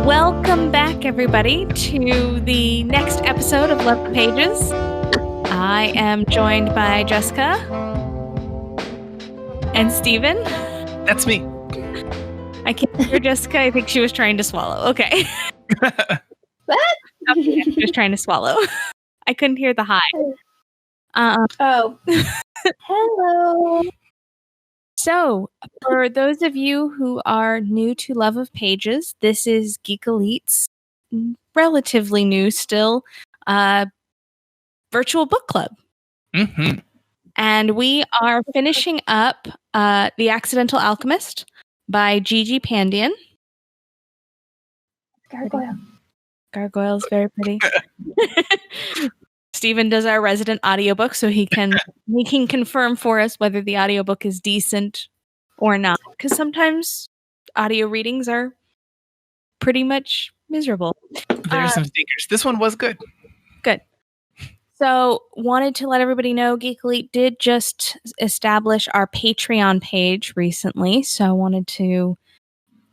Welcome back, everybody, to the next episode of Love the Pages. I am joined by Jessica and Stephen. That's me. I can't hear Jessica. I think she was trying to swallow. Okay. What? Okay, she was trying to swallow. I couldn't hear the hi. Oh. Hello. So, for those of you who are new to Love of Pages, this is Geek Elite's relatively new still virtual book club. Mm-hmm. And we are finishing up The Accidental Alchemist by Gigi Pandian. Gargoyle. Gargoyle is very pretty. Stephen does our resident audiobook, so he can confirm for us whether the audiobook is decent or not. Because sometimes audio readings are pretty much miserable. There are some stinkers. This one was good. Good. So, wanted to let everybody know Geek Elite did just establish our Patreon page recently. So, I wanted to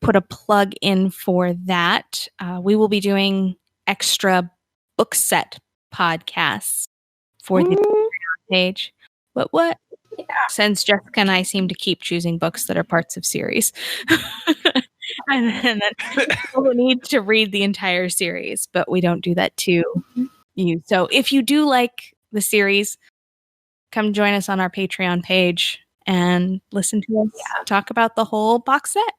put a plug in for that. We will be doing extra book set podcasts for the Patreon page. But what? Yeah. Since Jessica and I seem to keep choosing books that are parts of series. and then people need to read the entire series, but we don't do that to you. So if you do like the series, come join us on our Patreon page and listen to us talk about the whole box set.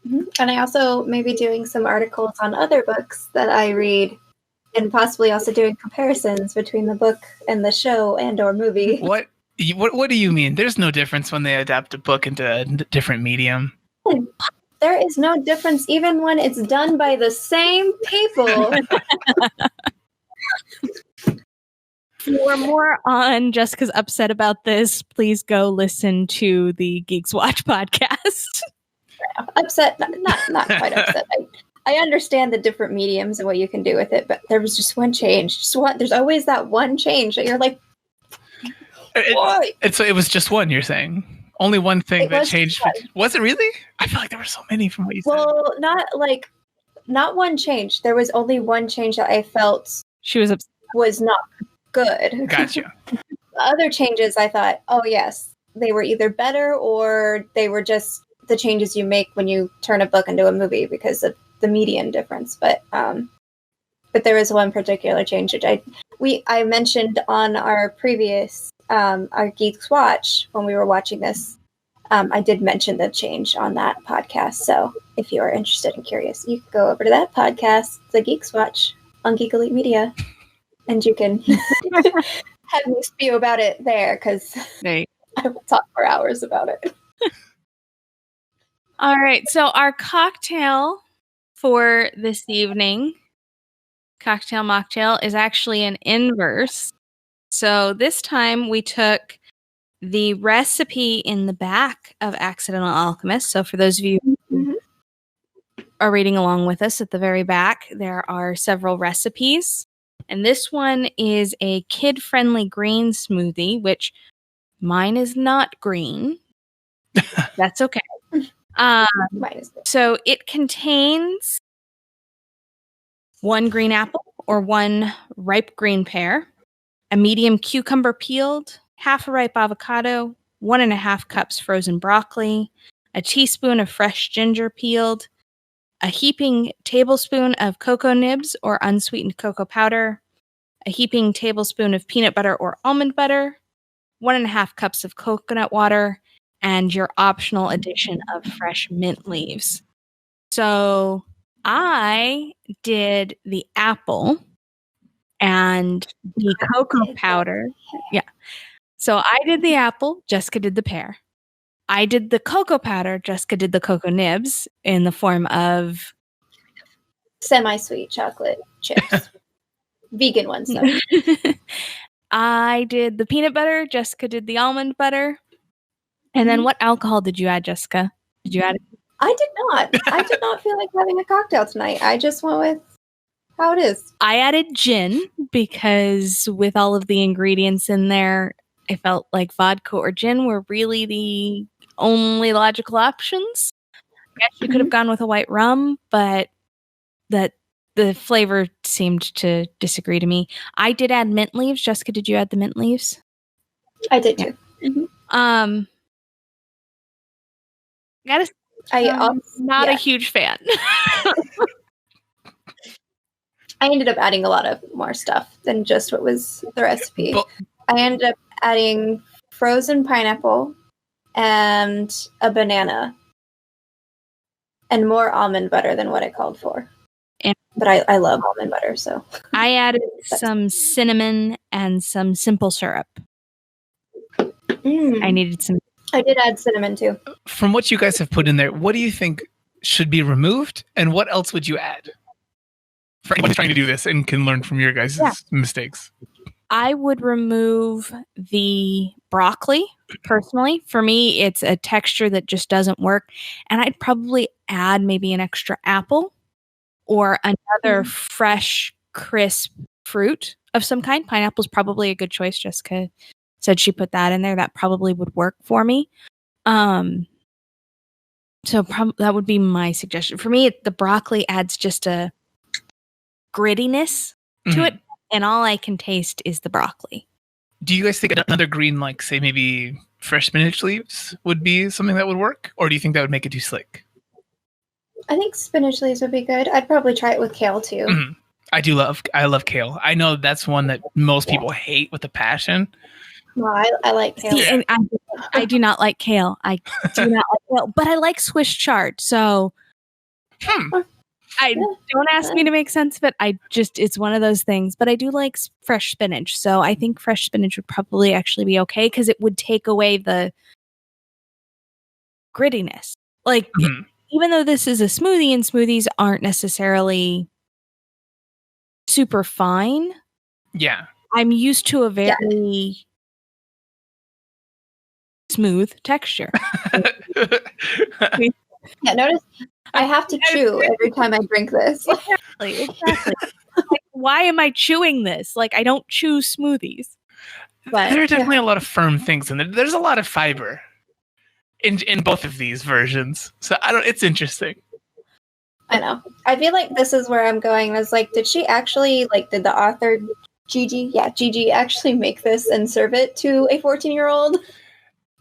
Mm-hmm. And I also may be doing some articles on other books that I read, and possibly also doing comparisons between the book and the show and or movie. What do you mean? There's no difference when they adapt a book into a different medium. There is no difference even when it's done by the same people. For more on Jessica's upset about this, please go listen to the Geeks Watch podcast. Upset, not quite upset. I understand the different mediums and what you can do with it, but there was just one change. There's always that one change that you're like, why? So it was just one, you're saying? Only one thing that changed? Was it really? I feel like there were so many from what you said. Well, not one change. There was only one change that I felt she was upset. Was not good. Gotcha. The other changes I thought, oh yes, they were either better or they were just the changes you make when you turn a book into a movie because of the medium difference. But there was one particular change that I mentioned on our previous our Geeks Watch when we were watching this. I did mention the change on that podcast. So if you are interested and curious, you can go over to that podcast, the Geeks Watch on Geek Elite Media, and you can have me spew about it there because I will talk for hours about it. All right. So our cocktail for this evening, cocktail mocktail, is actually an inverse. So this time we took the recipe in the back of Accidental Alchemist. So for those of you who are reading along with us, at the very back, there are several recipes. And this one is a kid-friendly green smoothie, which mine is not green. That's okay. So it contains 1 green apple or 1 ripe green pear, a medium cucumber peeled, half a ripe avocado, 1.5 cups frozen broccoli, a teaspoon of fresh ginger peeled, a heaping tablespoon of cocoa nibs or unsweetened cocoa powder, a heaping tablespoon of peanut butter or almond butter, 1.5 cups of coconut water, and your optional addition of fresh mint leaves. So I did the apple and the cocoa powder. Yeah. So I did the apple, Jessica did the pear. I did the cocoa powder, Jessica did the cocoa nibs in the form of semi-sweet chocolate chips. Vegan ones, though. I did the peanut butter, Jessica did the almond butter. And then what alcohol did you add, Jessica? Did you add it? I did not. I did not feel like having a cocktail tonight. I just went with how it is. I added gin because with all of the ingredients in there, I felt like vodka or gin were really the only logical options. I guess you could have gone with a white rum, but that the flavor seemed to disagree to me. I did add mint leaves. Jessica, did you add the mint leaves? I did too. Mm-hmm. I'm not a huge fan. I ended up adding a lot of more stuff than just what was the recipe. I ended up adding frozen pineapple and a banana and more almond butter than what I called for. But I love almond butter, so. I added some cinnamon and some simple syrup. I needed some. I did add cinnamon too. From what you guys have put in there, what do you think should be removed, and what else would you add? For anyone who's trying to do this and can learn from your guys' mistakes. I would remove the broccoli, personally. For me, it's a texture that just doesn't work. And I'd probably add maybe an extra apple or another fresh, crisp fruit of some kind. Pineapple's probably a good choice. Jessica said she put that in there. That probably would work for me. So that would be my suggestion. For me, the broccoli adds just a grittiness to it, and all I can taste is the broccoli. Do you guys think another green, like say maybe fresh spinach leaves, would be something that would work, or do you think that would make it too slick? I think spinach leaves would be good. I'd probably try it with kale too. I love kale. I know that's one that most people hate with a passion. Well, I like kale. See, and I do not like kale. I do not like kale, but I like Swiss chard. So don't ask me to make sense of it. It's one of those things. But I do like fresh spinach. So I think fresh spinach would probably actually be okay because it would take away the grittiness. Like, even though this is a smoothie and smoothies aren't necessarily super fine. Yeah. I'm used to a very smooth texture. Notice I have to chew every time I drink this. Exactly. Like, why am I chewing this? Like, I don't chew smoothies. But there are definitely a lot of firm things in there. There's a lot of fiber in both of these versions. So it's interesting. I know. I feel like this is where I'm going. I was like, did she actually, did the author, Gigi? Yeah, Gigi actually make this and serve it to a 14-year-old?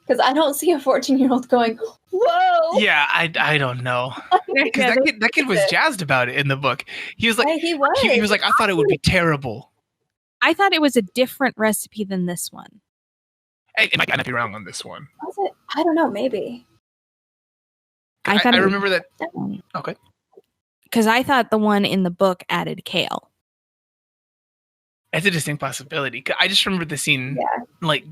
Because I don't see a 14-year-old going, whoa! Yeah, I don't know. Because that kid was jazzed about it in the book. He was like, he was like, I thought it would be terrible. I thought it was a different recipe than this one. I might be wrong on this one. Was it? I don't know, maybe. I remember that. Okay. Because I thought the one in the book added kale. It's a distinct possibility. I just remember the scene, I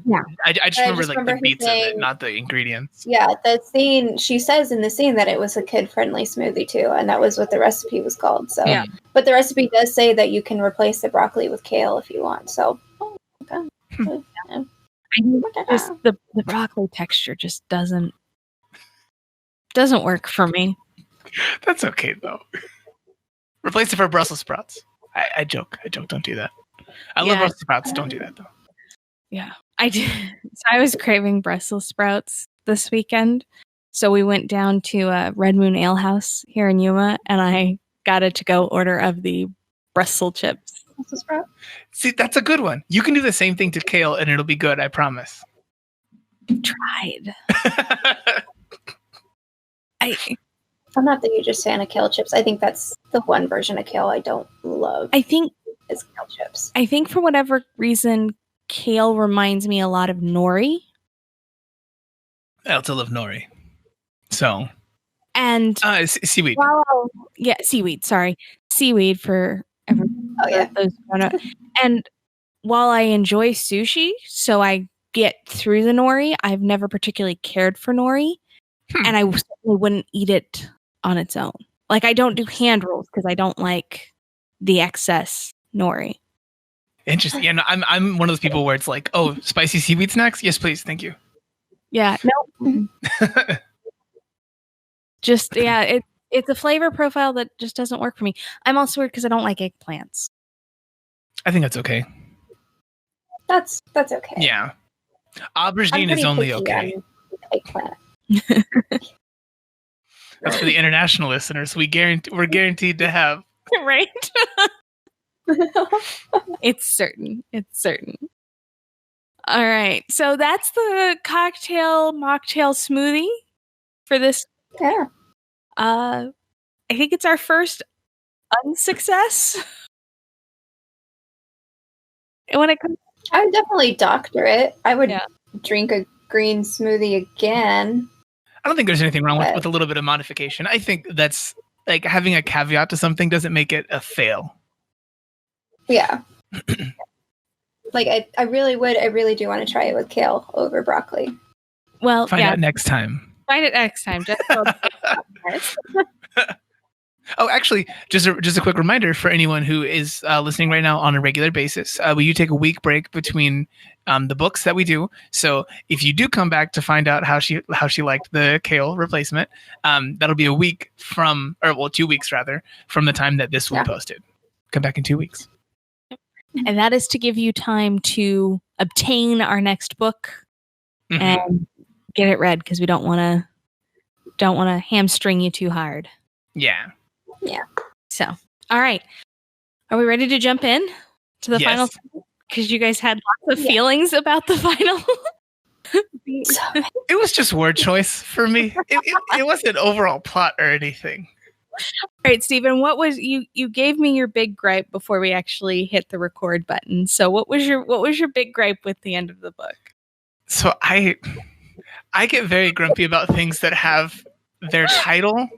just remember the beats of it, not the ingredients. Yeah, the scene, she says in the scene that it was a kid-friendly smoothie too, and that was what the recipe was called. So, but the recipe does say that you can replace the broccoli with kale if you want. So, okay. The broccoli texture just doesn't work for me. That's okay though. Replace it for Brussels sprouts. I joke. Don't do that. I love Brussels sprouts. Don't do that though. Yeah, I did. So I was craving Brussels sprouts this weekend. So we went down to Red Moon Ale House here in Yuma, and I got a to-go order of the Brussels chips. Brussels sprout? See, that's a good one. You can do the same thing to kale, and it'll be good. I promise. Tried. I'm not the hugest fan of kale chips. I think that's the one version of kale I don't love. I think is kale chips. I think for whatever reason, kale reminds me a lot of nori. I also love nori. So. And seaweed. Yeah, seaweed. Sorry, seaweed for everyone. Oh yeah. And while I enjoy sushi, so I get through the nori, I've never particularly cared for nori, and I certainly wouldn't eat it on its own. Like, I don't do hand rolls because I don't like the excess nori. Interesting. Yeah, no, I'm one of those people where it's like, oh, spicy seaweed snacks? Yes, please. Thank you. Yeah. No. Just, It's a flavor profile that just doesn't work for me. I'm also weird because I don't like eggplants. I think that's okay. That's okay. Yeah. I'm Aubergine pretty is only picky okay. on eggplant. That's for the international listeners. We're guaranteed to have. Right? It's certain. All right. So that's the mocktail smoothie for this. Yeah. I think it's our first unsuccess. And when it comes, I would definitely doctor it. I would Yeah. drink a green smoothie again. I don't think there's anything wrong But- with a little bit of modification. I think that's like having a caveat to something doesn't make it a fail. Yeah. Like I really do want to try it with kale over broccoli. well, Find out next time. Find it next time. Just Oh, actually, just a quick reminder for anyone who is listening right now on a regular basis. We do take a week break between the books that we do. So if you do come back to find out how she liked the kale replacement, that'll be a week from, 2 weeks rather, from the time that this will be posted. Come back in 2 weeks. And that is to give you time to obtain our next book and get it read, because we don't want to hamstring you too hard. Yeah. Yeah. So, all right. Are we ready to jump in to the Yes. final? Because you guys had lots of feelings about the final. It was just word choice for me. It wasn't overall plot or anything. All right, Stephen, what was you gave me your big gripe before we actually hit the record button. So what was your big gripe with the end of the book? So I get very grumpy about things that have their title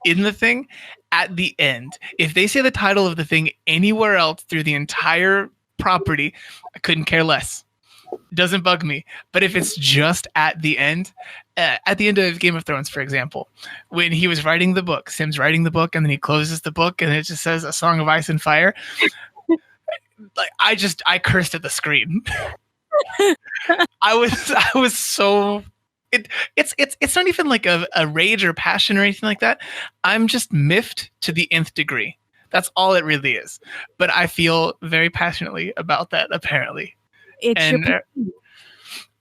in the thing at the end. If they say the title of the thing anywhere else through the entire property, I couldn't care less. Doesn't bug me. But if it's just at the end of Game of Thrones, for example, when he was writing the book, Sim's writing the book, and then he closes the book and it just says A Song of Ice and Fire. Like I cursed at the screen. I was so it's not even like a rage or passion or anything like that. I'm just miffed to the nth degree. That's all it really is. But I feel very passionately about that, apparently.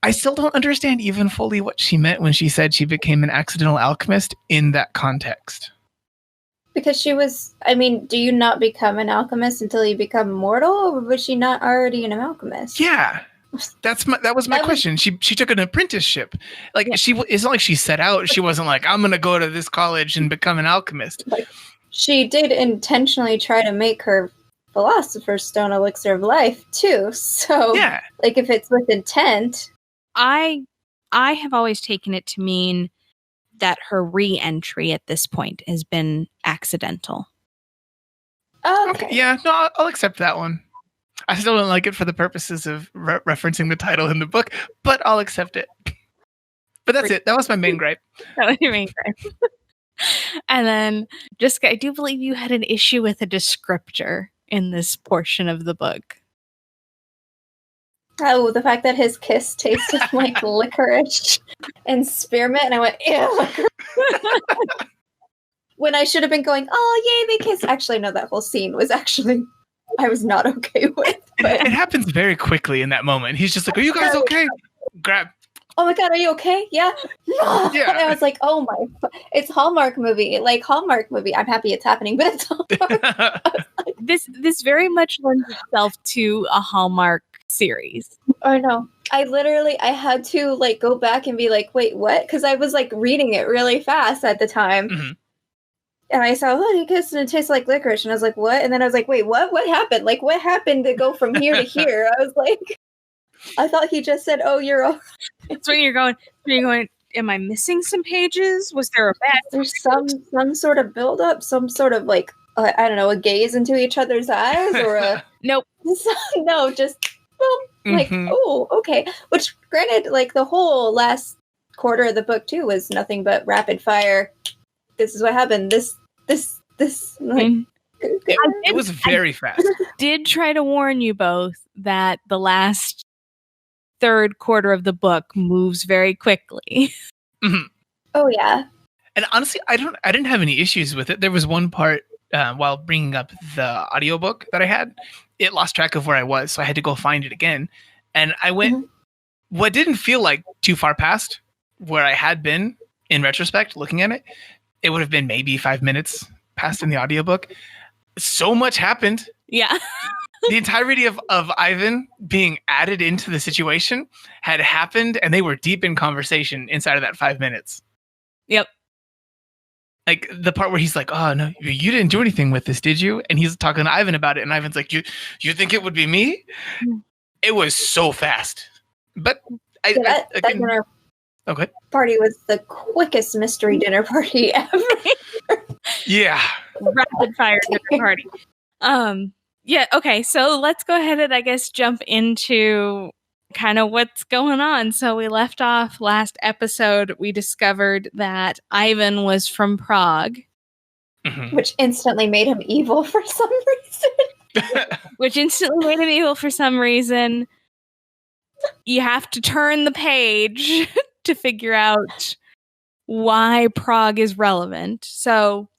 I still don't understand even fully what she meant when she said she became an accidental alchemist in that context. Because she was, do you not become an alchemist until you become mortal, or was she not already an alchemist? Yeah. That was my question. She took an apprenticeship. Like it's not like she set out. She wasn't like, I'm gonna go to this college and become an alchemist. Like, she did intentionally try to make her Philosopher's Stone elixir of life too. So yeah, like if it's with intent, I have always taken it to mean that her re-entry at this point has been accidental. okay. Yeah, no, I'll accept that one. I still don't like it for the purposes of referencing the title in the book, but I'll accept it. But that's it. That was my main gripe. That was your main gripe. And then, Jessica, I do believe you had an issue with a descriptor in this portion of the book. Oh, the fact that his kiss tasted like licorice and spearmint, and I went, ew. When I should have been going, oh, yay, they kiss. Actually, no, that whole scene was I was not okay with. But It happens very quickly in that moment. He's just like, are you guys okay? Grab. Oh my God, are you okay? Yeah. Yeah. And I was like, oh my, it's Hallmark movie. Like Hallmark movie. I'm happy it's happening, but it's Hallmark. This very much lends itself to a Hallmark series. Oh no. I had to like go back and be like, wait, what? Because I was like reading it really fast at the time. Mm-hmm. And I saw, he kissed and it tastes like licorice. And I was like, what? And then I was like, wait, what? What happened? Like, what happened to go from here to here? I was like, I thought he just said, oh, you're okay. It's when you're going, am I missing some pages? Was there a bad? There's some sort of buildup, some sort of like, I don't know, a gaze into each other's eyes or a... Nope. No, just, boom, like, oh, okay. Which, granted, like, the whole last quarter of the book, too, was nothing but rapid fire. This is what happened. This. Like, it was very fast. Did try to warn you both that the last third quarter of the book moves very quickly. Mm-hmm. Oh, yeah. And honestly, I didn't have any issues with it. There was one part while bringing up the audiobook that I had, it lost track of where I was, so I had to go find it again. And I went what didn't feel like too far past where I had been in retrospect looking at it. It would have been maybe 5 minutes past in the audiobook. So much happened. Yeah. The entirety of Ivan being added into the situation had happened, and they were deep in conversation inside of that 5 minutes. Yep. Like the part where he's like, "Oh no, you didn't do anything with this, did you?" And he's talking to Ivan about it, and Ivan's like, "You think it would be me?" It was so fast, but that dinner party was the quickest mystery dinner party ever. Yeah, rapid fire dinner party. Yeah. Okay. So let's go ahead and I guess jump into kind of what's going on. So we left off last episode. We discovered that Ivan was from Prague, which instantly made him evil for some reason. You have to turn the page to figure out why Prague is relevant. So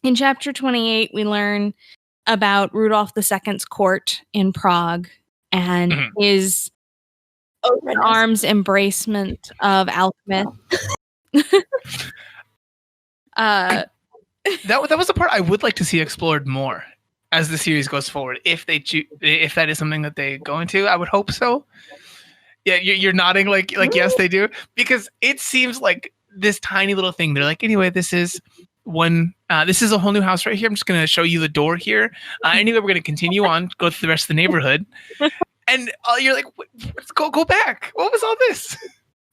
in chapter 28, we learn about Rudolph II's court in Prague and his open arms embracement of Alchemist. That was the part I would like to see explored more as the series goes forward. If that is something that they go into, I would hope so. Yeah, you're nodding like yes, they do, because it seems like this tiny little thing. They're like, anyway, this is a whole new house right here. I'm just going to show you the door here. Anyway, we're going to continue on, go through the rest of the neighborhood. And you're like, let's go back. What was all this?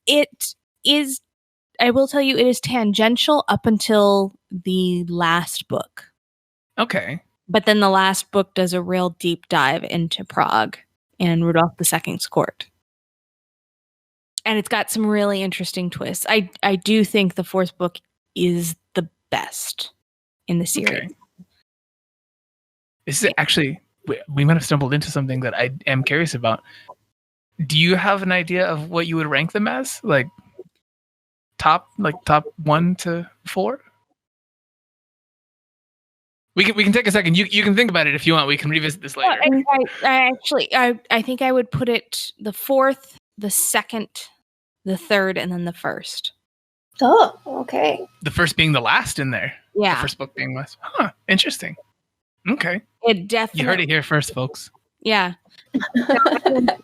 It is, I will tell you, it is tangential up until the last book. Okay. But then the last book does a real deep dive into Prague and Rudolph II's court. And it's got some really interesting twists. I do think the fourth book is the best in the series. Okay. This is actually, we might have stumbled into something that I am curious about. Do you have an idea of what you would rank them as? Like top 1 to 4? We can take a second. You can think about it if you want. We can revisit this later. I think I would put it the fourth, the second, the third, and then the first. Oh, okay. The first being the last in there. Yeah. The first book being last. Huh. Interesting. Okay. It definitely. You heard it here first, folks. Yeah.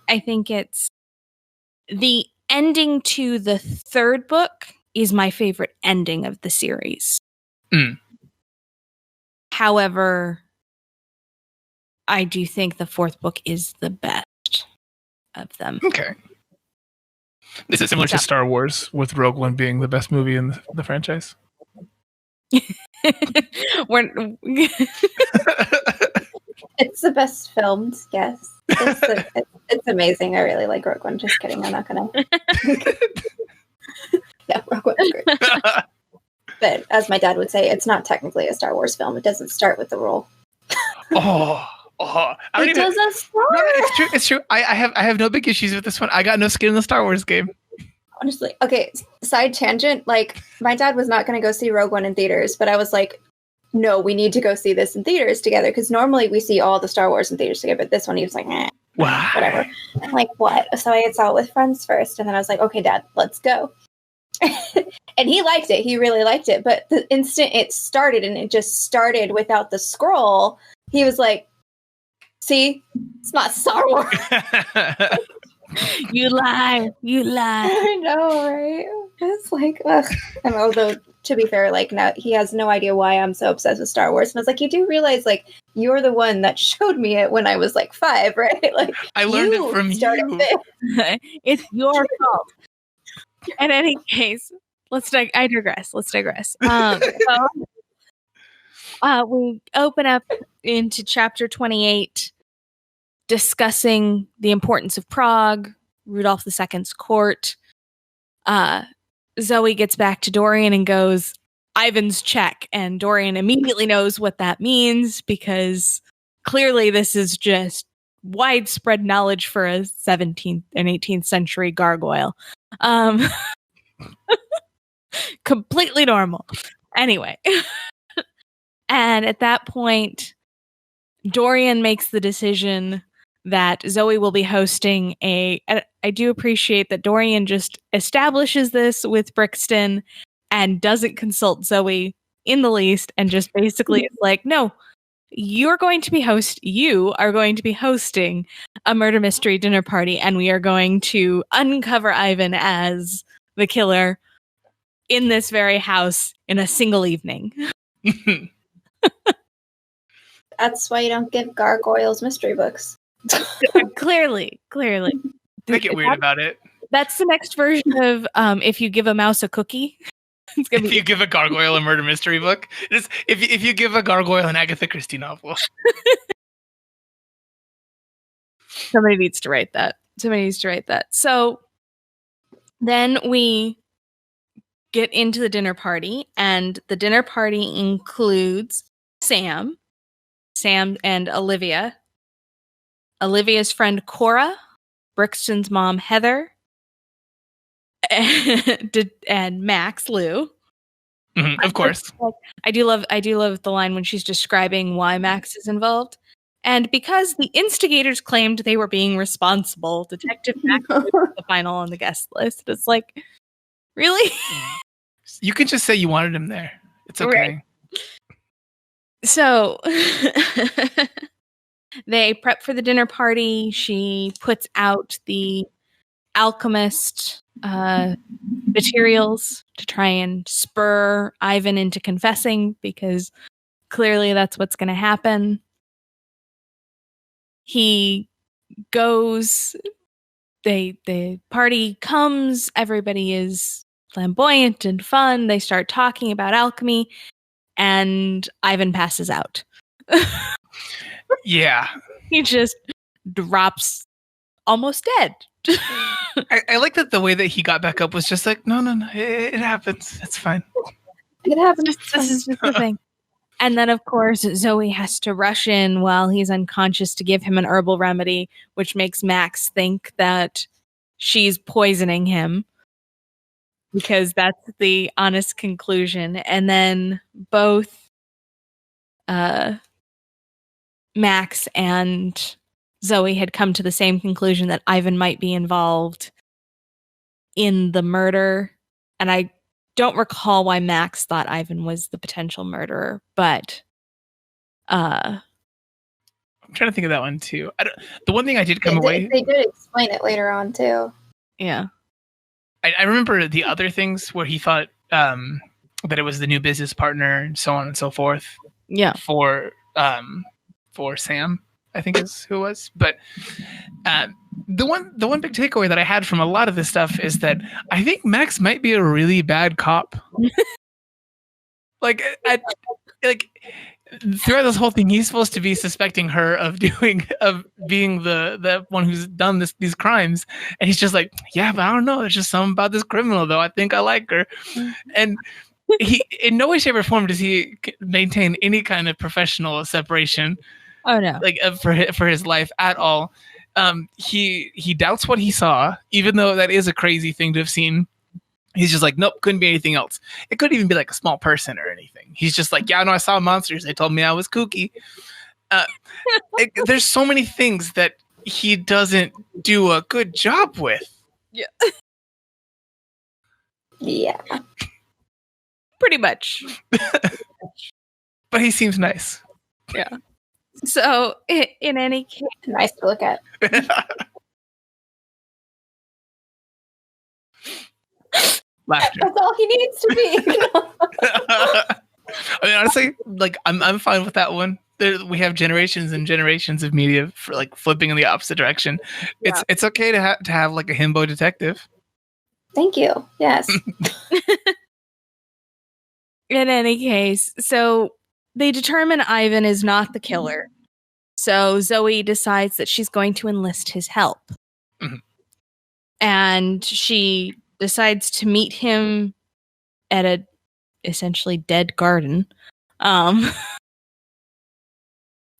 I think it's the ending to the third book is my favorite ending of the series. However, I do think the fourth book is the best of them. Okay. Is it similar to Star Wars, with Rogue One being the best movie in the franchise? It's the best filmed, yes. It's amazing. I really like Rogue One. Just kidding. I'm not gonna. Yeah, Rogue One's great. But as my dad would say, it's not technically a Star Wars film. It doesn't start with the role. It doesn't start. No, it's true. I have no big issues with this one. I got no skin in the Star Wars game. Honestly, okay. Side tangent. Like, my dad was not going to go see Rogue One in theaters, but I was like, no, we need to go see this in theaters together, because normally we see all the Star Wars in theaters together. But this one, he was like, whatever. I'm like, what? So I saw it with friends first, and then I was like, okay, Dad, let's go. And he liked it. He really liked it. But the instant it started, and it just started without the scroll, he was like, see, it's not Star Wars. You lie. I know, right? It's like, ugh. And although, to be fair, like, now he has no idea why I'm so obsessed with Star Wars. And I was like, you do realize, like, you're the one that showed me it when I was like 5, right? Like, I learned it from you. It's your fault. In any case, I digress. Let's digress. We open up into chapter 28, discussing the importance of Prague, Rudolph II's court. Zoe gets back to Dorian and goes, Ivan's check. And Dorian immediately knows what that means, because clearly this is just widespread knowledge for a 17th and 18th century gargoyle. Completely normal. Anyway. And at that point, Dorian makes the decision that Zoe will be hosting I do appreciate that Dorian just establishes this with Brixton and doesn't consult Zoe in the least and just basically is like, no, you are going to be hosting a murder mystery dinner party, and we are going to uncover Ivan as the killer in this very house in a single evening. That's why you don't give gargoyles mystery books. Clearly. I get weird about it. That's the next version of if you give a mouse a cookie. If you give a gargoyle a murder mystery book, if you give a gargoyle an Agatha Christie novel. Somebody needs to write that. So then we get into the dinner party, and the dinner party includes Sam and Olivia, Olivia's friend Cora, Brixton's mom Heather, and Max Lou. Of course. I do love the line when she's describing why Max is involved. And because the instigators claimed they were being responsible, Detective Max was the final on the guest list. It's like, really? You can just say you wanted him there. It's okay. Right. So they prep for the dinner party. She puts out the Alchemist materials to try and spur Ivan into confessing, because clearly that's what's going to happen. He goes, the party comes, everybody is flamboyant and fun. They start talking about alchemy, and Ivan passes out. Yeah. He just drops almost dead. I like that the way that he got back up was just like, no, it happens. It's fine. It happens. This is just the thing. And then, of course, Zoe has to rush in while he's unconscious to give him an herbal remedy, which makes Max think that she's poisoning him, because that's the honest conclusion. And then both Max and Zoe had come to the same conclusion that Ivan might be involved in the murder. And I don't recall why Max thought Ivan was the potential murderer, but I'm trying to think of that one too. The one thing I did come away... They did explain it later on too. Yeah. I remember the other things where he thought that it was the new business partner and so on and so forth. Yeah. For Sam, I think is who it was. But the one big takeaway that I had from a lot of this stuff is that I think Max might be a really bad cop. Like throughout this whole thing, he's supposed to be suspecting her of being the one who's done these crimes, and he's just like, yeah, but I don't know. There's just something about this criminal, though. I think I like her, and he, in no way, shape, or form, does he maintain any kind of professional separation. Oh no! Like for his life at all. He doubts what he saw, even though that is a crazy thing to have seen. He's just like, nope, couldn't be anything else. It couldn't even be like a small person or anything. He's just like, yeah, no, I saw monsters. They told me I was kooky. There's so many things that he doesn't do a good job with. Yeah. Yeah. Pretty much. But he seems nice. Yeah. So, in any case... Nice to look at. Laughter. That's all he needs to be. I mean, honestly, like I'm fine with that one. We have generations and generations of media for like flipping in the opposite direction. Yeah. It's okay to have like a himbo detective. Thank you. Yes. In any case, so they determine Ivan is not the killer. So Zoe decides that she's going to enlist his help. Mm-hmm. And she decides to meet him at a essentially dead garden,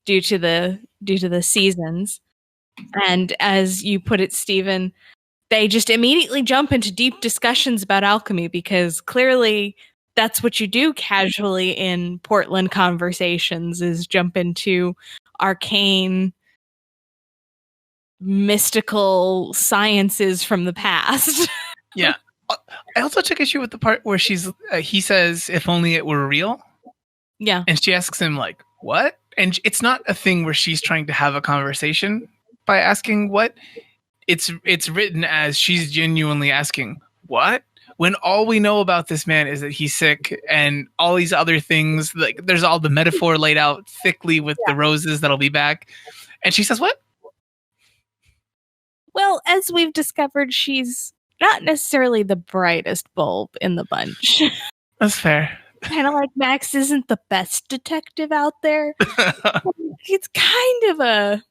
due to the seasons. And as you put it, Stephen, they just immediately jump into deep discussions about alchemy because clearly that's what you do casually in Portland conversations is jump into arcane mystical sciences from the past. Yeah. I also took issue with the part where he says, if only it were real. Yeah. And she asks him, like, what? And it's not a thing where she's trying to have a conversation by asking what. It's written as she's genuinely asking, what? When all we know about this man is that he's sick and all these other things, like there's all the metaphor laid out thickly with the roses that'll be back. And she says, what? Well, as we've discovered, she's not necessarily the brightest bulb in the bunch. That's fair. Kind of like Max isn't the best detective out there. It's kind of a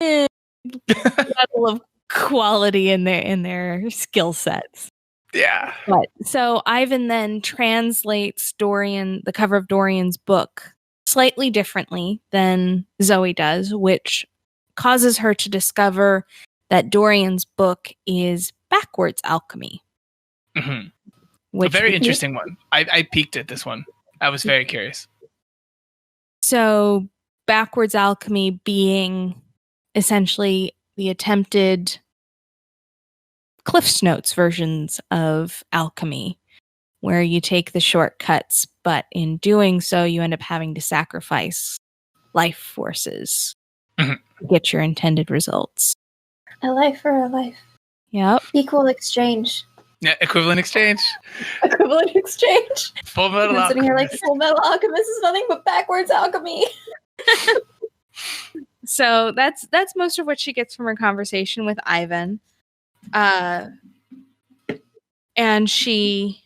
level of quality in their skill sets. Yeah. But so Ivan then translates the cover of Dorian's book slightly differently than Zoe does, which causes her to discover that Dorian's book is backwards alchemy. Mm-hmm. A very interesting one. I peeked at this one. I was very curious. So backwards alchemy being essentially the attempted Cliff's Notes versions of alchemy, where you take the shortcuts, but in doing so, you end up having to sacrifice life forces to get your intended results. A life for a life. Yep. Equal exchange. Yeah, equivalent exchange. Equivalent exchange. Full Metal I'm sitting here like Alchemist. Full Metal Alchemist is nothing but backwards alchemy. So that's most of what she gets from her conversation with Ivan. And she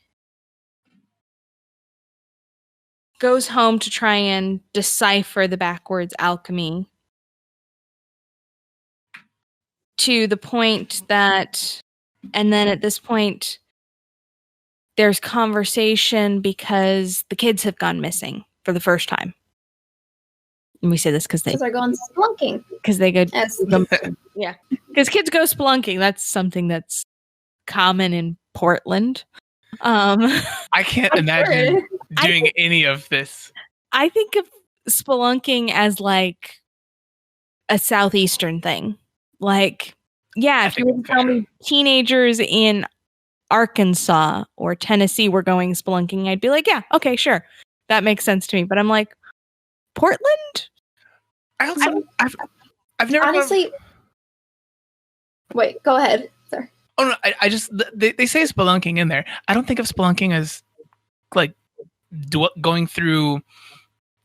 goes home to try and decipher the backwards alchemy to the point that, and then at this point, there's conversation because the kids have gone missing for the first time. And we say this because they're going spelunking. Because they go, Yes. yeah. Because kids go spelunking. That's something that's common in Portland. I can't imagine doing any of this. I think of spelunking as like a southeastern thing. Like, yeah, if you were to tell me teenagers in Arkansas or Tennessee were going spelunking, I'd be like, yeah, okay, sure. That makes sense to me. But I'm like, Portland? I've never honestly. Wait, go ahead, sir. Oh no, I just they say spelunking in there. I don't think of spelunking as like going through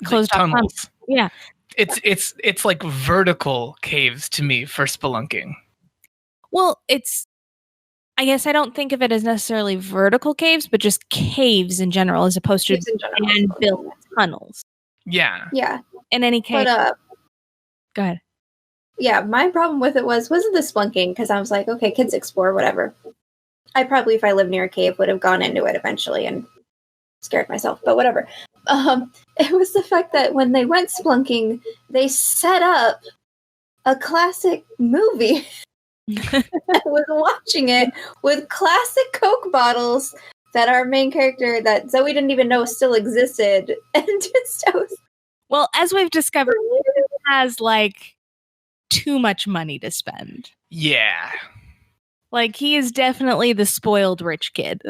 closed tunnels. Yeah, it's like vertical caves to me for spelunking. Well, I guess I don't think of it as necessarily vertical caves, but just caves in general, as opposed to built tunnels. Yeah. Yeah. In any case, but, go ahead. Yeah, my problem with it wasn't the spelunking, because I was like, okay, kids explore, whatever. I probably, if I lived near a cave, would have gone into it eventually and scared myself, but whatever. It was the fact that when they went spelunking, they set up a classic movie. I was watching it with classic Coke bottles that our main character, that Zoe didn't even know still existed, and just well, as we've discovered, it has like too much money to spend. Yeah, Like, he is definitely the spoiled rich kid.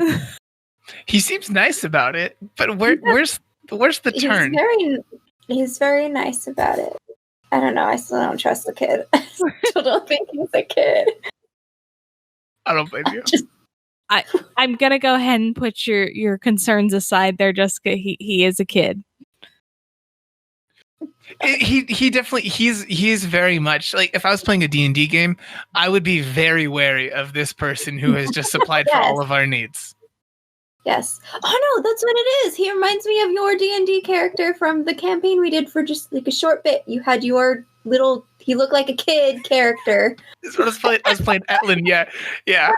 He seems nice about it, but where's the turn? He's very nice about it. I don't know. I still don't trust the kid. I still don't think he's a kid. I don't blame you. I'm gonna go ahead and put your concerns aside there, Jessica. He is a kid. He definitely he's very much like, if I was playing a D&D game, I would be very wary of this person who has just supplied for all of our needs. Yes. Oh no, that's what it is. He reminds me of your D&D character from the campaign we did for just like a short bit. You had your little, he looked like a kid character. This is what I was playing Etlin. Yeah. Yeah.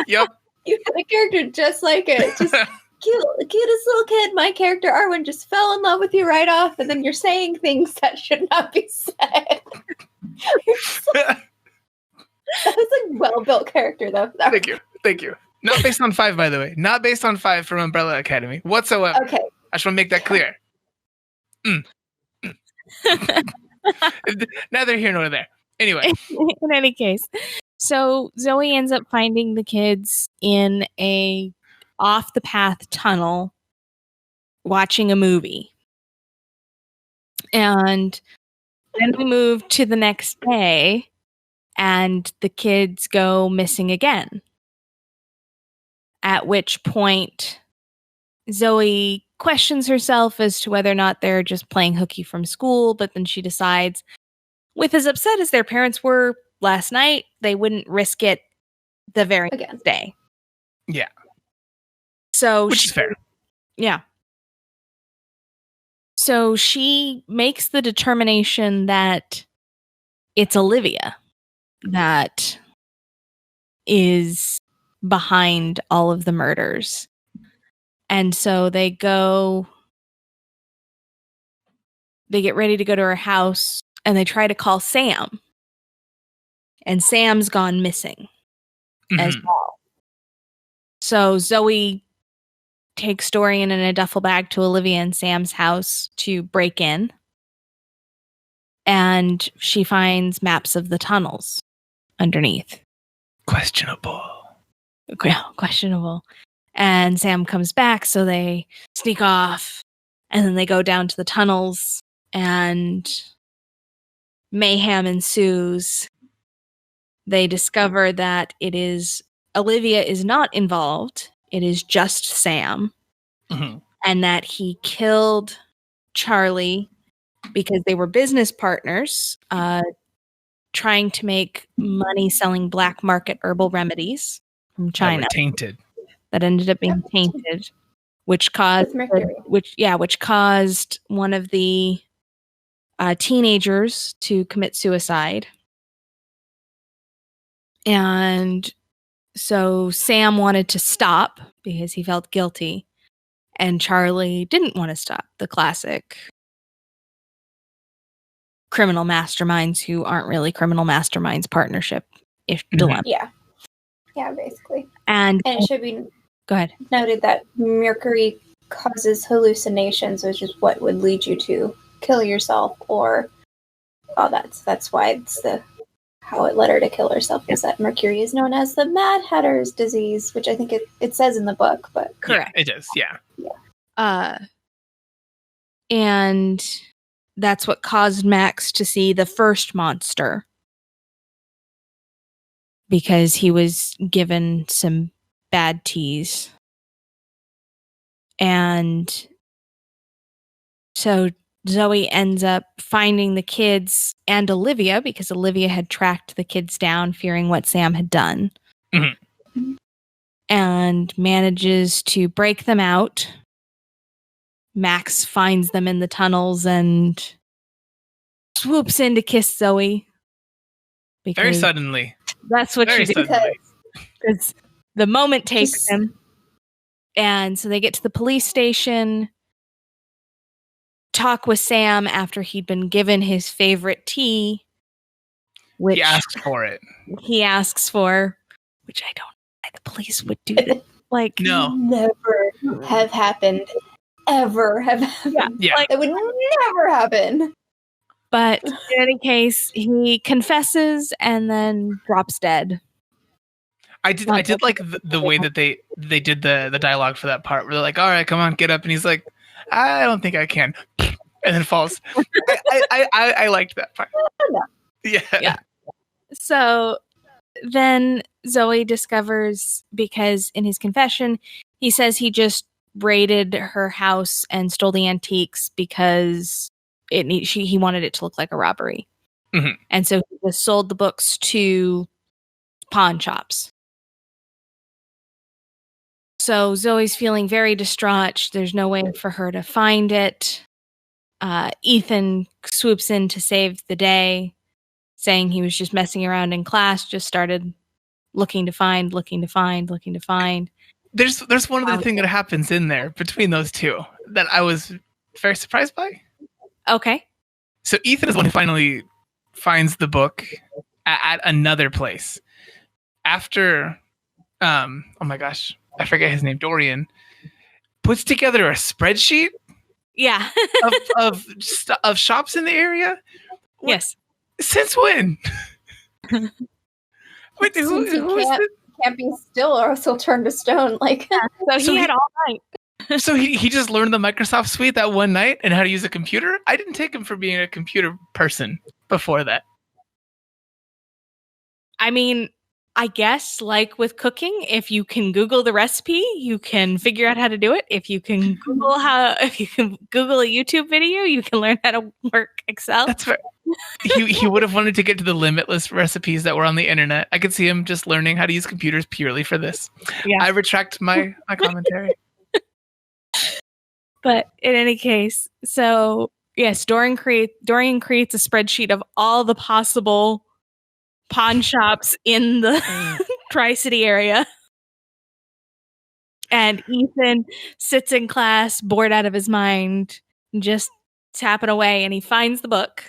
Yep. You had a character just like it. Just cutest little kid. My character Arwen just fell in love with you right off, and then you're saying things that should not be said. That was like well-built character, though. Thank you. Not based on 5, by the way. Not based on 5 from Umbrella Academy whatsoever. Okay. I just want to make that clear. Neither here nor there. Anyway. In any case, so Zoe ends up finding the kids in a off-the-path tunnel watching a movie. And then we move to the next day, and the kids go missing again. At which point, Zoe questions herself as to whether or not they're just playing hooky from school, but then she decides, with as upset as their parents were last night, they wouldn't risk it the very next day. Yeah. So which is fair. Yeah. So she makes the determination that it's Olivia that is behind all of the murders. And so they get ready to go to her house, and they try to call Sam. And Sam's gone missing as well. So Zoe takes Dorian in a duffel bag to Olivia and Sam's house to break in. And she finds maps of the tunnels underneath. Questionable. And Sam comes back, so they sneak off. And then they go down to the tunnels, and mayhem ensues. They discover that Olivia is not involved. It is just Sam. Mm-hmm. And that he killed Charlie because they were business partners, trying to make money selling black market herbal remedies from China. That ended up being tainted, which caused one of the teenagers to commit suicide. And so Sam wanted to stop because he felt guilty, and Charlie didn't want to stop. The classic criminal masterminds who aren't really criminal masterminds partnership dilemma. Yeah, basically. And it should be go ahead. Noted that mercury causes hallucinations, which is what would lead you to kill yourself, or that's why it's how it led her to kill herself, is that mercury is known as the Mad Hatter's disease, which I think it says in the book, but correct. Yeah, it does, yeah. And that's what caused Max to see the first monster, because he was given some bad teas. And so Zoe ends up finding the kids and Olivia, because Olivia had tracked the kids down, fearing what Sam had done. Mm-hmm. And manages to break them out. Max finds them in the tunnels and swoops in to kiss Zoe. Very suddenly. That's what she did. Because the moment takes him. And so they get to the police station, talk with Sam after he'd been given his favorite tea. Which he asks for it. He asks for, which I don't know why the police would do that. Like, no. Never have happened. Ever have happened. Yeah. Like, it would never happen. But in any case, he confesses and then drops dead. I did like the way that they did the dialogue for that part, where they're like, all right, come on, get up. And he's like, I don't think I can. And then falls. I liked that part. Yeah. So then Zoe discovers, because in his confession, he says he just raided her house and stole the antiques because he wanted it to look like a robbery. Mm-hmm. And so he just sold the books to pawn shops. So Zoe's feeling very distraught. There's no way for her to find it. Ethan swoops in to save the day, saying he was just messing around in class, just started looking to find. There's one other thing that happens in there between those two that I was very surprised by. Okay. So Ethan is the one who finally finds the book at another place. After, oh my gosh, I forget his name, Dorian, puts together a spreadsheet Yeah. of shops in the area. What? Yes. Since when? Wait, who is it? Can't be still or else he'll turn to stone. Like, So he had all night. So he just learned the Microsoft Suite that one night and how to use a computer? I didn't take him for being a computer person before that. I mean, I guess like with cooking, if you can Google the recipe, you can figure out how to do it. If you can Google a YouTube video, you can learn how to work Excel. That's fair. He would have wanted to get to the limitless recipes that were on the internet. I could see him just learning how to use computers purely for this. Yeah. I retract my commentary. But in any case, so yes, Dorian creates a spreadsheet of all the possible pawn shops in the Tri-City area. And Ethan sits in class, bored out of his mind, just tapping away, and he finds the book.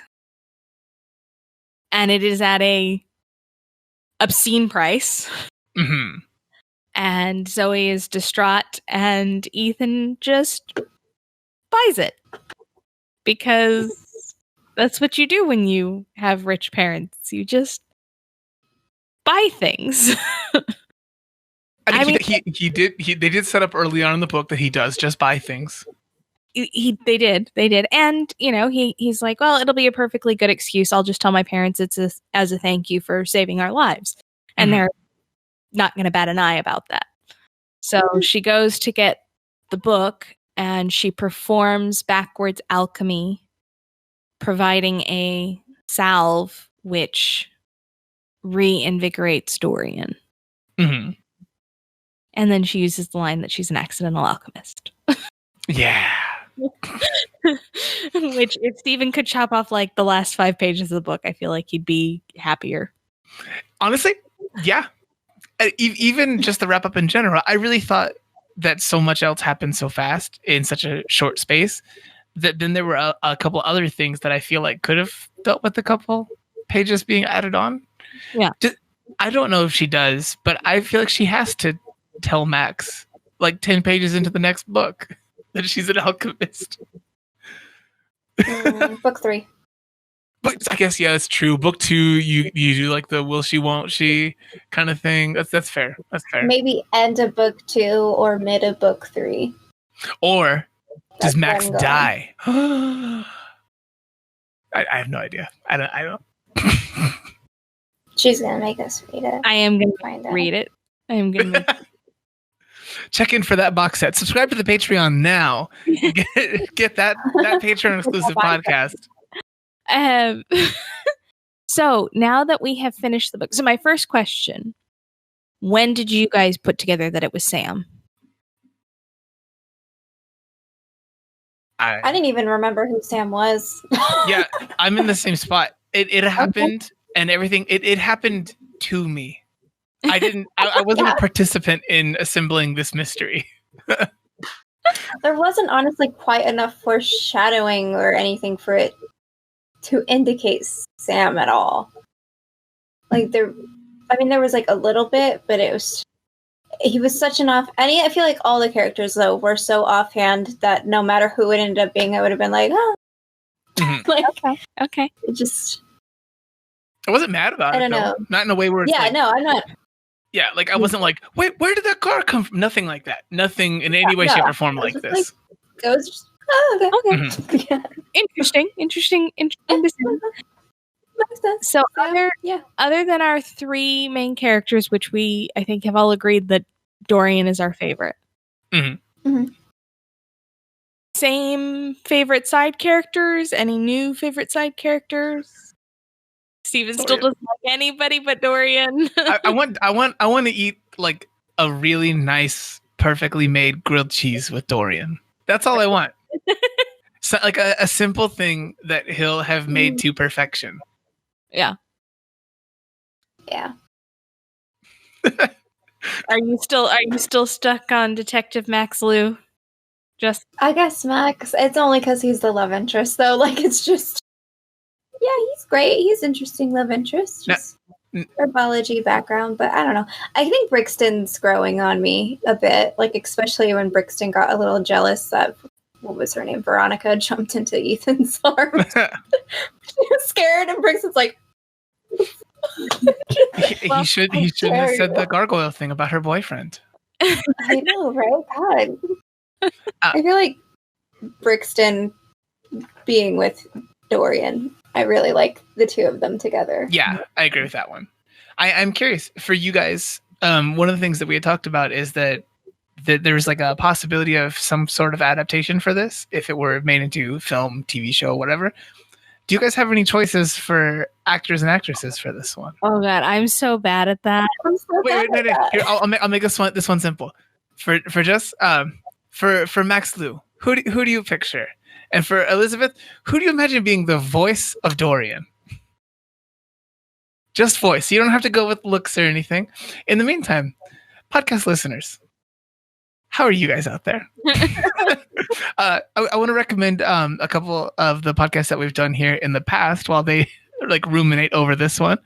And it is at a obscene price. Mm-hmm. And Zoe is distraught, and Ethan just buys it. Because that's what you do when you have rich parents. You just buy things. I mean, they did set up early on in the book that he does just buy things. They did. And, he's like, well, it'll be a perfectly good excuse. I'll just tell my parents it's as a thank you for saving our lives. And they're not going to bat an eye about that. So she goes to get the book and she performs backwards alchemy, providing a salve which reinvigorates Dorian. Mm-hmm. And then she uses the line that she's an accidental alchemist. Yeah. Which, if Stephen could chop off like the last 5 pages of the book, I feel like he'd be happier. Honestly, yeah. Even just the wrap up in general, I really thought that so much else happened so fast in such a short space that then there were a couple other things that I feel like could have dealt with a couple pages being added on. Yeah. I don't know if she does, but I feel like she has to tell Max like 10 pages into the next book that she's an alchemist. Book 3. But I guess, yeah, it's true. Book 2, you do like the will she, won't she kind of thing. That's fair. That's fair. Maybe end of book 2 or mid of book 3. Or does That's Max where I'm die? I have no idea. I don't. She's gonna make us read it. I am going to read it. I am going to check in for that box set. Subscribe to the Patreon now. Get that Patreon exclusive podcast. So now that we have finished the book, so my first question: when did you guys put together that it was Sam? I didn't even remember who Sam was. Yeah, I'm in the same spot. It happened, and everything. It happened to me. I wasn't a participant in assembling this mystery. There wasn't honestly quite enough foreshadowing or anything for it to indicate Sam at all. Like there was like a little bit, but he was such an I feel like all the characters though were so offhand that no matter who it ended up being, I would have been like, oh. Mm-hmm. Like, okay. It just. I wasn't mad about it. I don't know. Not in a way where it's I'm not. Yeah, like I wasn't like, wait, where did that car come from? Nothing like that. Nothing in any way, shape, or form like this. Like, it was just, okay. Mm-hmm. Yeah. Interesting. So other than our 3 main characters, which we I think have all agreed that Dorian is our favorite. Mm-hmm. Mm-hmm. Same favorite side characters? Any new favorite side characters? Steven still doesn't like anybody but Dorian. I want to eat like a really nice, perfectly made grilled cheese with Dorian. That's all I want. So like a simple thing that he'll have made to perfection. Yeah. Yeah. Are you still stuck on Detective MacLeod? I guess Max. It's only because he's the love interest, though. Like it's just. Yeah, he's great. He's interesting love interest. No. Just herbology background, but I don't know. I think Brixton's growing on me a bit, like especially when Brixton got a little jealous that what was her name? Veronica jumped into Ethan's arms. She was scared, and Brixton's like, he shouldn't have said the gargoyle thing about her boyfriend. I know, right? God. I feel like Brixton being with Dorian, I really like the two of them together. Yeah, I agree with that one. I'm curious for you guys. One of the things that we had talked about is that there's like a possibility of some sort of adaptation for this if it were made into film, TV show, whatever. Do you guys have any choices for actors and actresses for this one? Oh god, I'm so bad at that. Wait, no. Here, I'll make this one simple. For Jess, for MacLeod, who do you picture? And for Elizabeth, who do you imagine being the voice of Dorian? Just voice. You don't have to go with looks or anything. In the meantime, podcast listeners, how are you guys out there? I want to recommend a couple of the podcasts that we've done here in the past while they like ruminate over this one.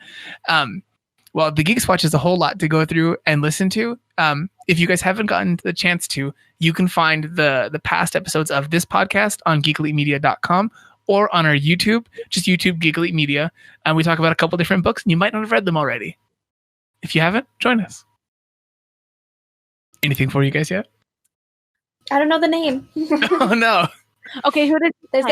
Well, the Geeks Watch is a whole lot to go through and listen to. If you guys haven't gotten the chance to, you can find the past episodes of this podcast on geekelitemedia.com or on our YouTube, just YouTube Geek Elite Media. And we talk about a couple different books, and you might not have read them already. If you haven't, join us. Anything for you guys yet? I don't know the name. Oh, no. Okay, who did There's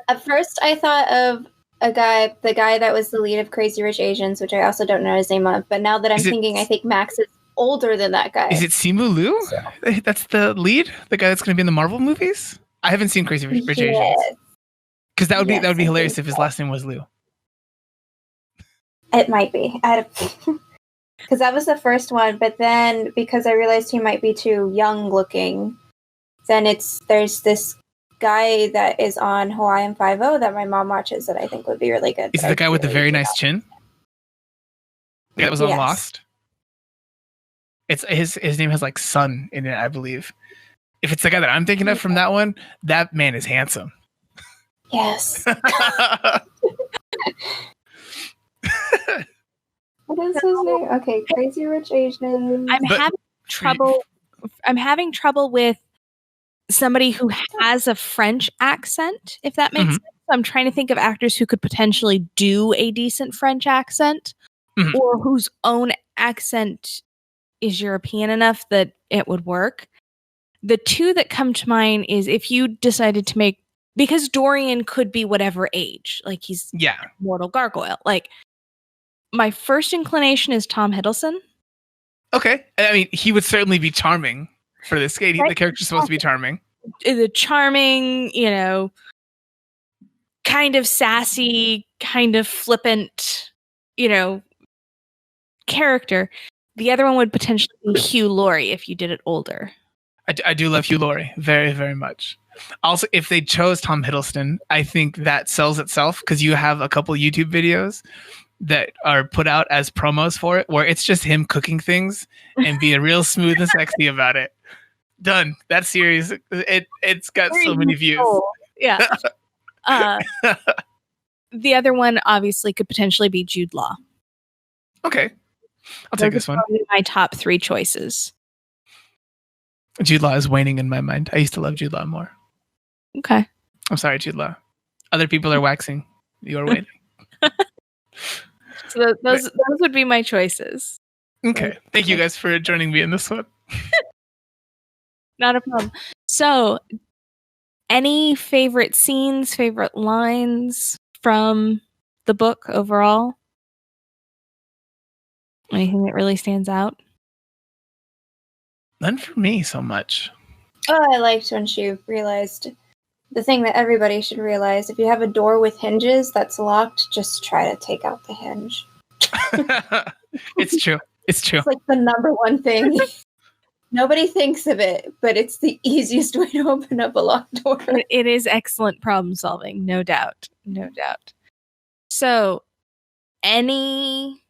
at first I thought of the guy that was the lead of Crazy Rich Asians, which I also don't know his name of. But now that I'm thinking, I think Max is older than that guy. Is it Simu Liu? So. That's the lead? The guy that's going to be in the Marvel movies? I haven't seen Crazy Rich Asians. Because that would be hilarious if his last name was Liu. It might be. Because that was the first one, but then because I realized he might be too young looking, then there's this guy that is on Hawaiian 5-0 that my mom watches that I think would be really good. Is it the guy with the very nice chin? That was on Lost? It's his name has like Sun in it, I believe. If it's the guy that I'm thinking of from that one, that man is handsome. Yes. What is his name? Okay, Crazy Rich Asians. I'm having trouble with somebody who has a French accent, if that makes sense. I'm trying to think of actors who could potentially do a decent French accent or whose own accent is European enough that it would work. The two that come to mind is if you decided to make, because Dorian could be whatever age, like he's mortal gargoyle. Like my first inclination is Tom Hiddleston. Okay. I mean, he would certainly be charming for this game. Right? The character's supposed to be charming. The charming, kind of sassy, kind of flippant, character. The other one would potentially be Hugh Laurie if you did it older. I do love Hugh Laurie very, very much. Also, if they chose Tom Hiddleston, I think that sells itself because you have a couple YouTube videos that are put out as promos for it where it's just him cooking things and being real smooth and sexy about it. Done. That series, it's got so many views. Yeah. The other one obviously could potentially be Jude Law. Okay. I'll take this one. My top 3 choices. Jude Law is waning in my mind. I used to love Jude Law more. Okay. I'm sorry, Jude Law. Other people are waxing. You are waning. So those would be my choices. Okay. Thank you guys for joining me in this one. Not a problem. So, any favorite scenes, favorite lines from the book overall? Anything that really stands out? None for me so much. Oh, I liked when she realized the thing that everybody should realize. If you have a door with hinges that's locked, just try to take out the hinge. It's true. It's like the number one thing. Nobody thinks of it, but it's the easiest way to open up a locked door. It is excellent problem solving, no doubt. No doubt. So, any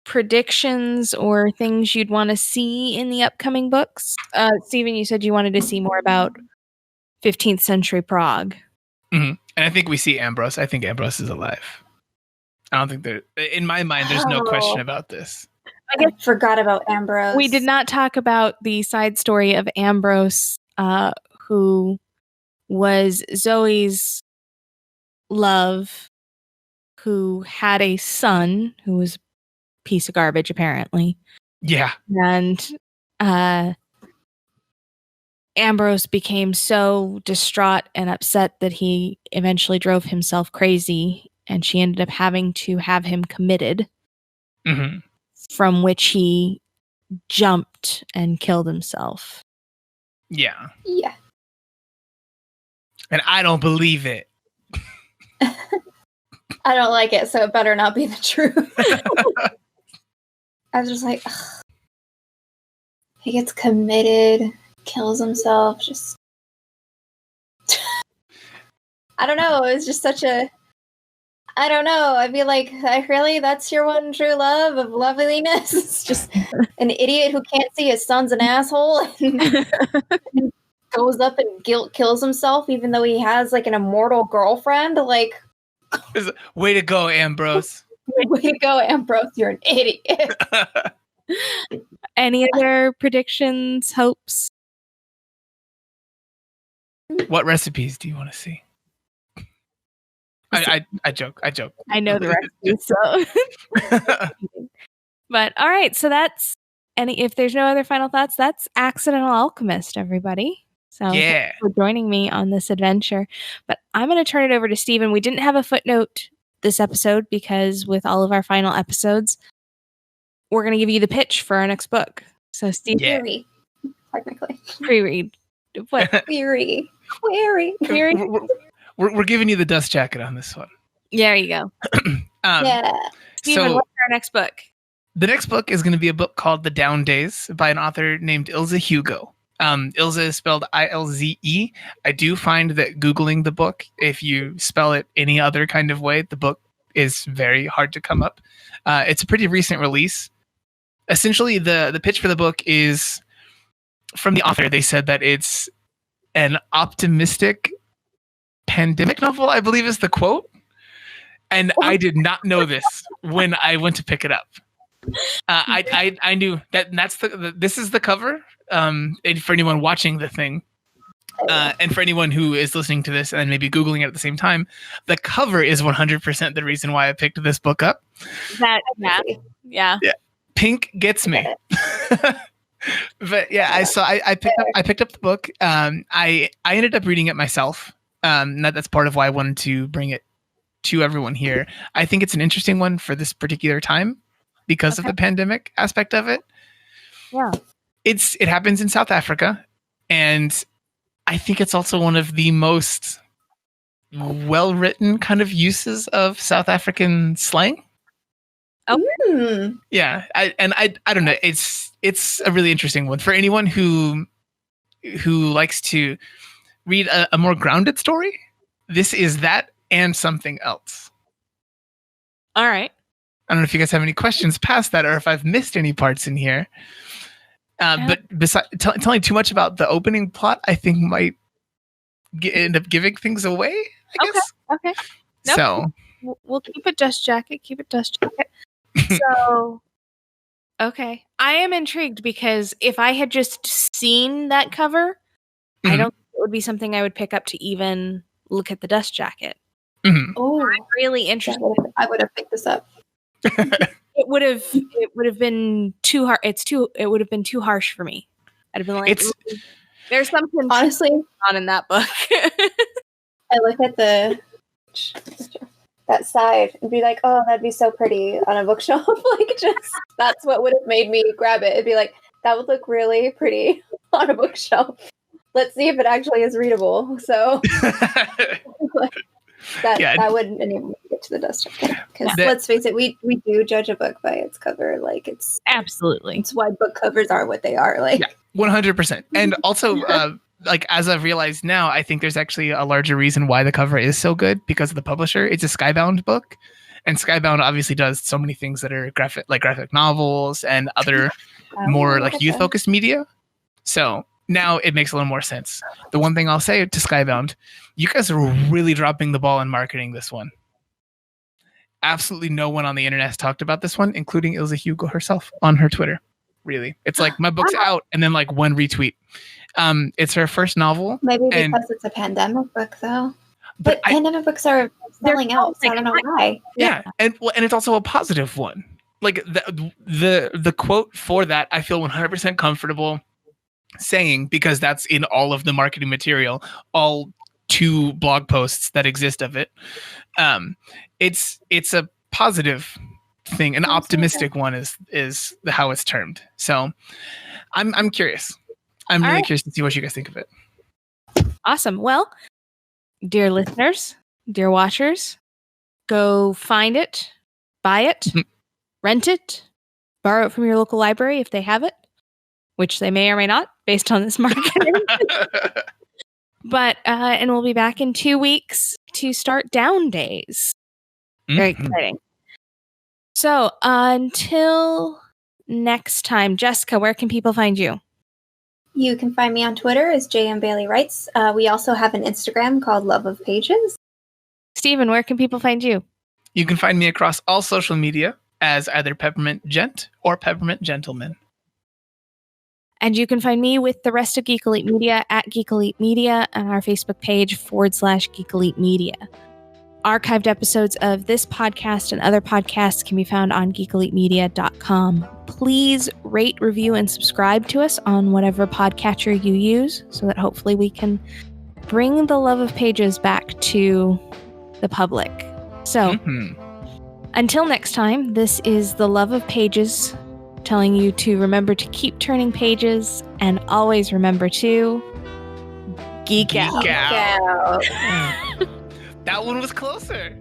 predictions or things you'd want to see in the upcoming books? Stephen, you said you wanted to see more about 15th century Prague. Mm-hmm. And I think we see Ambrose. I think Ambrose is alive. I don't think there. In my mind, there's no question about this. I forgot about Ambrose. We did not talk about the side story of Ambrose, who was Zoe's love, who had a son who was a piece of garbage, apparently. Yeah. And Ambrose became so distraught and upset that he eventually drove himself crazy, and she ended up having to have him committed, from which he jumped and killed himself. Yeah. Yeah. And I don't believe it. I don't like it, so it better not be the truth. I was just like, ugh. He gets committed, kills himself, just... I don't know, it's just such a... I don't know, I'd be like, really? That's your one true love of loveliness? It's just an idiot who can't see his son's an asshole and goes up and kills himself even though he has, like, an immortal girlfriend? Like... Way to go, Ambrose. Way to go, Ambrose. You're an idiot. Any other predictions, hopes? What recipes do you want to see? I joke. I know the recipes, so. But all right, so that's if there's no other final thoughts, that's Accidental Alchemist, everybody. So yeah, thanks for joining me on this adventure. But I'm going to turn it over to Stephen. We didn't have a footnote this episode because with all of our final episodes, we're going to give you the pitch for our next book. So Stephen, Query, technically. Pre-read. What? Query. We're giving you the dust jacket on this one. There you go. Yeah. Stephen, what's our next book? The next book is going to be a book called The Down Days by an author named Ilze Hugo. Ilze is spelled Ilze. I do find that Googling the book, if you spell it any other kind of way, the book is very hard to come up. It's a pretty recent release. Essentially, the pitch for the book is from the author. They said that it's an optimistic pandemic novel, I believe is the quote. And I did not know this when I went to pick it up. I knew that this is the cover. And for anyone watching the thing, and for anyone who is listening to this and maybe Googling it at the same time, the cover is 100% the reason why I picked this book up. Yeah. Pink gets me. But yeah, I picked up the book. I ended up reading it myself. That's part of why I wanted to bring it to everyone here. I think it's an interesting one for this particular time because of the pandemic aspect of it. Yeah. It happens in South Africa, and I think it's also one of the most well-written kind of uses of South African slang. Oh, yeah. I don't know. It's a really interesting one for anyone who likes to read a more grounded story. This is that and something else. All right. I don't know if you guys have any questions past that, or if I've missed any parts in here. But besides telling too much about the opening plot, I think might end up giving things away, I guess. Okay. Nope. So we'll keep it dust jacket. So, okay. I am intrigued because if I had just seen that cover, I don't think it would be something I would pick up to even look at the dust jacket. Mm-hmm. Oh, I'm really interested. I would have picked this up. It would have been too hard. It would have been too harsh for me. I'd have been like, there's something honestly on in that book. I look at that side and be like, oh, that'd be so pretty on a bookshelf. Like, just that's what would have made me grab it. It'd be like, that would look really pretty on a bookshelf. Let's see if it actually is readable. So that wouldn't even get to the dust jacket. Because let's face it, we do judge a book by its cover. Like, it's absolutely. It's why book covers are what they are. Like, 100%. And also, like, as I've realized now, I think there's actually a larger reason why the cover is so good because of the publisher. It's a Skybound book, and Skybound obviously does so many things that are graphic novels and other more like youth-focused media. So now it makes a little more sense. The one thing I'll say to Skybound, you guys are really dropping the ball in marketing this one. absolutely no one on the internet has talked about this one, including Ilse Hugo herself on her Twitter. Really, it's like my book's out, and then like one retweet. It's her first novel. Maybe because it's a pandemic book, though. But pandemic books are selling out, so I don't know why. Yeah, and it's also a positive one. Like the quote for that, I feel 100% comfortable saying, because that's in all of the marketing material, all 2 blog posts that exist of it. It's a positive thing, an optimistic one is how it's termed. So I'm curious. I'm really curious to see what you guys think of it. Awesome. Well, dear listeners, dear watchers, go find it, buy it, rent it, borrow it from your local library if they have it, which they may or may not based on this marketing. But and we'll be back in 2 weeks to start Down Days. Very exciting. So until next time, Jessica, where can people find you? You can find me on Twitter as JM Bailey Writes. We also have an Instagram called Love of Pages. Stephen, where can people find you? You can find me across all social media as either Peppermint Gent or Peppermint Gentleman. And you can find me with the rest of Geek Elite Media at Geek Elite Media on our Facebook page /Geek Elite Media. Archived episodes of this podcast and other podcasts can be found on geekelitemedia.com. Please rate, review, and subscribe to us on whatever podcatcher you use so that hopefully we can bring the love of pages back to the public. So, until next time, this is the love of pages telling you to remember to keep turning pages and always remember to geek out. That one was closer.